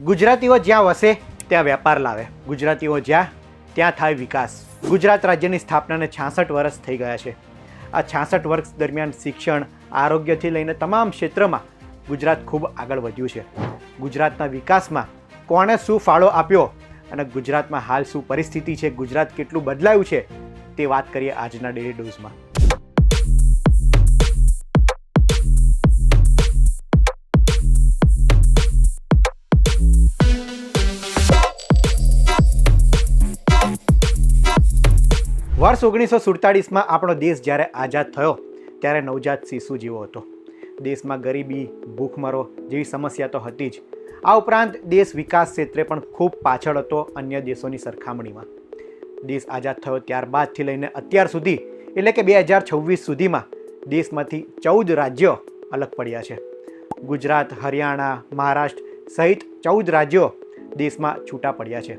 ગુજરાતીઓ જ્યાં વસે ત્યાં વેપાર લાવે, ગુજરાતીઓ જ્યાં ત્યાં થાય વિકાસ. ગુજરાત રાજ્યની સ્થાપનાને 66 વર્ષ થઈ ગયા છે. આ 66 વર્ષ દરમિયાન શિક્ષણ, આરોગ્યથી લઈને તમામ ક્ષેત્રમાં ગુજરાત ખૂબ આગળ વધ્યું છે. ગુજરાતના વિકાસમાં કોણે શું ફાળો આપ્યો અને ગુજરાતમાં હાલ શું પરિસ્થિતિ છે, ગુજરાત કેટલું બદલાયું છે, તે વાત કરીએ આજના ડેલી ડોઝમાં. વર્ષ 1947માં આપણો દેશ જ્યારે આઝાદ થયો ત્યારે નવજાત શિશુ જેવો હતો. દેશમાં ગરીબી, ભૂખમરો જેવી સમસ્યા તો હતી જ. આ ઉપરાંત દેશ વિકાસ ક્ષેત્રે પણ ખૂબ પાછળ હતો અન્ય દેશોની સરખામણીમાં. દેશ આઝાદ થયો ત્યારબાદથી લઈને અત્યાર સુધી એટલે કે 2026 સુધીમાં દેશમાંથી 14 રાજ્યો અલગ પડ્યા છે. ગુજરાત, હરિયાણા, મહારાષ્ટ્ર સહિત 14 રાજ્યો દેશમાં છૂટા પડ્યા છે.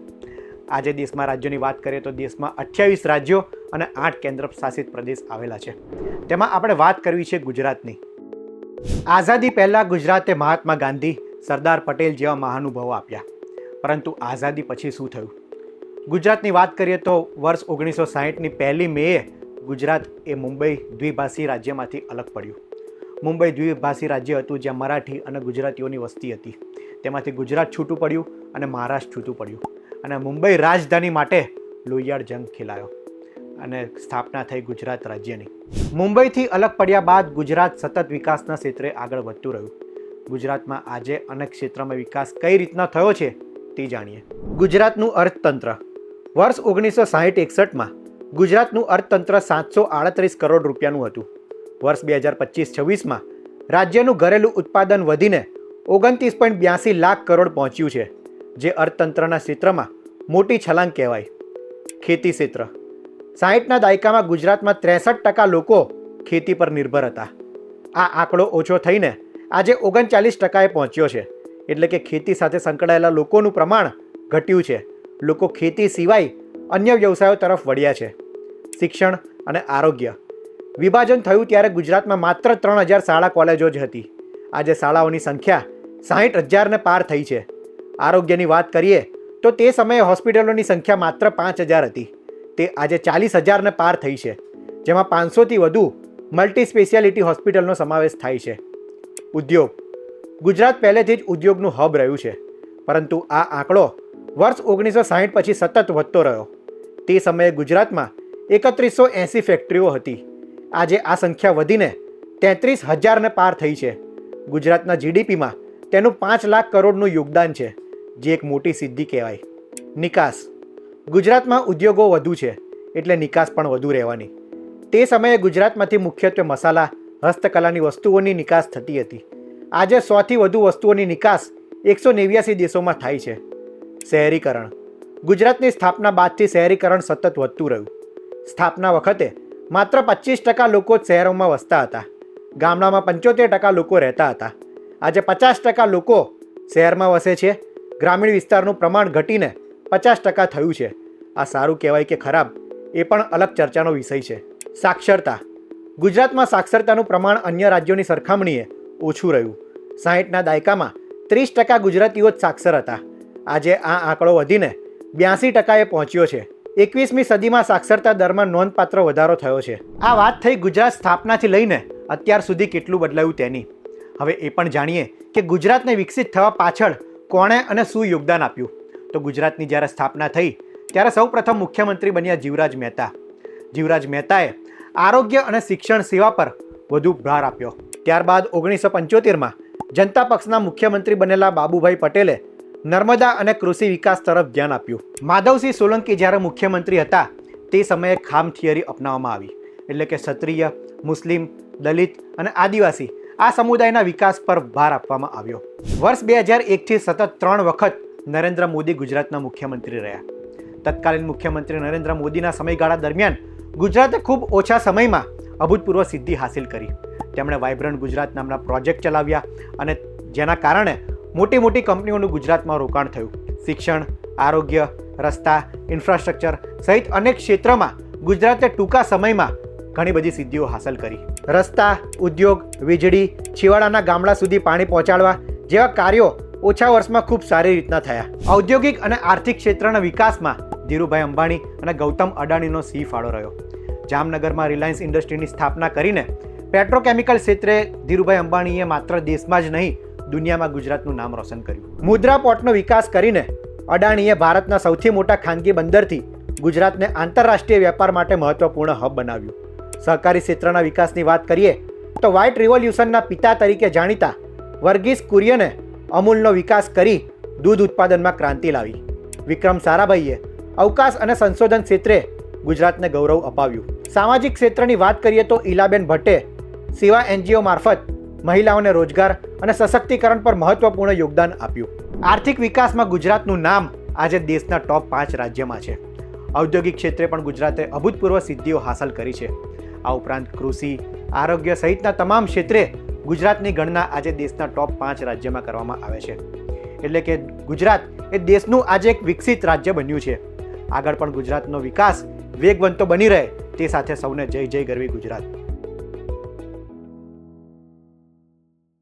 આજે દેશમાં રાજ્યોની વાત કરીએ તો દેશમાં 28 રાજ્યો અને 8 કેન્દ્ર શાસિત પ્રદેશ આવેલા છે. તેમાં આપણે વાત કરવી છે ગુજરાતની. આઝાદી પહેલાં ગુજરાતે મહાત્મા ગાંધી, સરદાર પટેલ જેવા મહાનુભાવો આપ્યા. પરંતુ આઝાદી પછી શું થયું? ગુજરાતની વાત કરીએ તો વર્ષ 1960ની 1 મેએ ગુજરાત એ મુંબઈ દ્વિભાષી રાજ્યમાંથી અલગ પડ્યું. મુંબઈ દ્વિભાષી રાજ્ય હતું જ્યાં મરાઠી અને ગુજરાતીઓની વસ્તી હતી. તેમાંથી ગુજરાત છૂટું પડ્યું અને મહારાષ્ટ્ર છૂટું પડ્યું અને મુંબઈ રાજધાની માટે લોહિયાળ જંગ ખેલાયો અને સ્થાપના થઈ ગુજરાત રાજ્યની. મુંબઈથી અલગ પડ્યા બાદ ગુજરાત સતત વિકાસના ક્ષેત્રે આગળ વધતું રહ્યું. ગુજરાતમાં આજે અનેક ક્ષેત્રમાં વિકાસ કઈ રીતના થયો છે તે જાણીએ. ગુજરાતનું અર્થતંત્ર. વર્ષ 1960-61માં ગુજરાતનું અર્થતંત્ર 738 કરોડ રૂપિયાનું હતું. વર્ષ 2025-26માં રાજ્યનું ઘરેલું ઉત્પાદન વધીને 29.82 લાખ કરોડ પહોંચ્યું છે, જે અર્થતંત્રના ક્ષેત્રમાં મોટી છલાંગ કહેવાય. ખેતી ક્ષેત્ર. 60ના દાયકામાં ગુજરાતમાં 63% લોકો ખેતી પર નિર્ભર હતા. આ આંકડો ઓછો થઈને આજે 39%એ પહોંચ્યો છે. એટલે કે ખેતી સાથે સંકળાયેલા લોકોનું પ્રમાણ ઘટ્યું છે. લોકો ખેતી સિવાય અન્ય વ્યવસાયો તરફ વળ્યા છે. શિક્ષણ અને આરોગ્ય. વિભાજન થયું ત્યારે ગુજરાતમાં માત્ર 3000 શાળા કોલેજો જ હતી. આજે શાળાઓની સંખ્યા 60,000ને પાર થઈ છે. આરોગ્યની વાત કરીએ તો તે સમયે હોસ્પિટલોની સંખ્યા માત્ર 5000 હતી. તે આજે 40,000ને પાર થઈ છે, જેમાં 500થી વધુ મલ્ટી સ્પેશિયાલિટી હોસ્પિટલનો સમાવેશ થાય છે. ઉદ્યોગ. ગુજરાત પહેલેથી જ ઉદ્યોગનું હબ રહ્યું છે, પરંતુ આ આંકડો વર્ષ 1960 પછી સતત વધતો રહ્યો. તે સમયે ગુજરાતમાં 3180 ફેક્ટરીઓ હતી. આજે આ સંખ્યા વધીને 33,000ને પાર થઈ છે. ગુજરાતના જીડીપીમાં તેનું 5 લાખ કરોડનું યોગદાન છે, જે એક મોટી સિદ્ધિ કહેવાય. નિકાસ. ગુજરાતમાં ઉદ્યોગો વધુ છે એટલે નિકાસ પણ વધુ રહેવાની. તે સમયે ગુજરાતમાંથી મુખ્યત્વે મસાલા, હસ્તકલાની વસ્તુઓની નિકાસ થતી હતી. આજે 100થી વધુ વસ્તુઓની નિકાસ 189 દેશોમાં થાય છે. શહેરીકરણ. ગુજરાતની સ્થાપના બાદથી શહેરીકરણ સતત વધતું રહ્યું. સ્થાપના વખતે માત્ર 25% લોકો જ શહેરોમાં વસતા હતા. ગામડામાં 75% લોકો રહેતા હતા. આજે 50% લોકો શહેરમાં વસે છે. ગ્રામીણ વિસ્તારનું પ્રમાણ ઘટીને 50% થયું છે. આ સારું કહેવાય કે ખરાબ એ પણ અલગ ચર્ચાનો વિષય છે. સાક્ષરતા. ગુજરાતમાં સાક્ષરતાનું પ્રમાણ અન્ય રાજ્યોની સરખામણીએ ઓછું રહ્યું. 60ના દાયકામાં 30% ગુજરાતીઓ જ સાક્ષર હતા. આજે આ આંકડો વધીને 82%એ પહોંચ્યો છે. 21મી સદીમાં સાક્ષરતા દરમાં નોંધપાત્ર વધારો થયો છે. આ વાત થઈ ગુજરાત સ્થાપનાથી લઈને અત્યાર સુધી કેટલું બદલાયું તેની. હવે એ પણ જાણીએ કે ગુજરાતને વિકસિત થવા પાછળ કોણે અને શું યોગદાન આપ્યું. તો ગુજરાતની જ્યારે સ્થાપના થઈ ત્યારે સૌપ્રથમ મુખ્યમંત્રી બન્યા જીવરાજ મહેતા. જીવરાજ મહેતાએ આરોગ્ય અને શિક્ષણ સેવા પર વધુ ભાર આપ્યો. ત્યારબાદ 1975માં જનતા પક્ષના મુખ્યમંત્રી બનેલા બાબુભાઈ પટેલે નર્મદા અને કૃષિ વિકાસ તરફ ધ્યાન આપ્યું. માધવસિંહ સોલંકી જ્યારે મુખ્યમંત્રી હતા તે સમયે ખામ થિયરી અપનાવવામાં આવી. એટલે કે ક્ષત્રિય, મુસ્લિમ, દલિત અને આદિવાસી આ સમુદાયના વિકાસ પર ભાર આપવામાં આવ્યો. વર્ષ 2001થી સતત 3 વખત નરેન્દ્ર મોદી ગુજરાતના મુખ્યમંત્રી રહ્યા. તત્કાલીન મુખ્યમંત્રી નરેન્દ્ર મોદીના સમયગાળા દરમિયાન ગુજરાતે ખૂબ ઓછા સમયમાં અભૂતપૂર્વ સિદ્ધિ હાંસિલ કરી. તેમણે વાઇબ્રન્ટ ગુજરાત નામના પ્રોજેક્ટ ચલાવ્યા અને જેના કારણે મોટી મોટી કંપનીઓનું ગુજરાતમાં રોકાણ થયું. શિક્ષણ, આરોગ્ય, રસ્તા, ઇન્ફ્રાસ્ટ્રક્ચર સહિત અનેક ક્ષેત્રમાં ગુજરાતે ટૂંકા સમયમાં ઘણી બધી સિદ્ધિઓ હાંસલ કરી. રસ્તા, ઉદ્યોગ, વીજળી, છેવાડાના ગામડા સુધી પાણી પહોંચાડવા જેવા કાર્યો ઓછા વર્ષમાં ખૂબ સારી રીતના થયા. ઔદ્યોગિક અને આર્થિક ક્ષેત્રના વિકાસમાં ધીરુભાઈ અંબાણી અને ગૌતમ અડાણીનો સિંહ ફાળો રહ્યો. જામનગરમાં રિલાયન્સ ઇન્ડસ્ટ્રીની સ્થાપના કરીને પેટ્રોકેમિકલ ક્ષેત્રે ધીરુભાઈ અંબાણીએ માત્ર દેશમાં જ નહીં દુનિયામાં ગુજરાતનું નામ રોશન કર્યું. મુદ્રા પોર્ટનો વિકાસ કરીને અડાણીએ ભારતના સૌથી મોટા ખાનગી બંદરથી ગુજરાતને આંતરરાષ્ટ્રીય વેપાર માટે મહત્વપૂર્ણ હબ બનાવ્યું. સહકારી ક્ષેત્રના વિકાસની વાત કરીએ તો વ્હાઇટ રિવોલ્યુશનના પિતા તરીકે જાણીતા વર્ગીસ કુરિયને અમૂલનો વિકાસ કરી દૂધ ઉત્પાદનમાં ક્રાંતિ લાવી. વિક્રમ સારાભાઈએ અવકાશ અને સંશોધન ક્ષેત્રે ગુજરાતને ગૌરવ અપાવ્યું. સામાજિક ક્ષેત્રની વાત કરીએ તો ઈલાબેન ભટ્ટે સેવા એનજીઓ મારફત મહિલાઓને રોજગાર અને સશક્તિકરણ પર મહત્વપૂર્ણ યોગદાન આપ્યું. આર્થિક વિકાસમાં ગુજરાતનું નામ આજે દેશના ટોપ 5 રાજ્યમાં છે. ઔદ્યોગિક ક્ષેત્રે પણ ગુજરાતે અભૂતપૂર્વ સિદ્ધિઓ હાંસલ કરી છે. આ ઉપરાંત કૃષિ, આરોગ્ય સહિતના તમામ ક્ષેત્રે ગુજરાતની ગણના આજે દેશના ટોપ 5 રાજ્યમાં કરવામાં આવે છે. એટલે કે ગુજરાત એ દેશનું આજે એક વિકસિત રાજ્ય બન્યું છે. આગળ પણ ગુજરાતનો વિકાસ વેગવંતો બની રહે તે સાથે સૌને જય જય ગરવી ગુજરાત.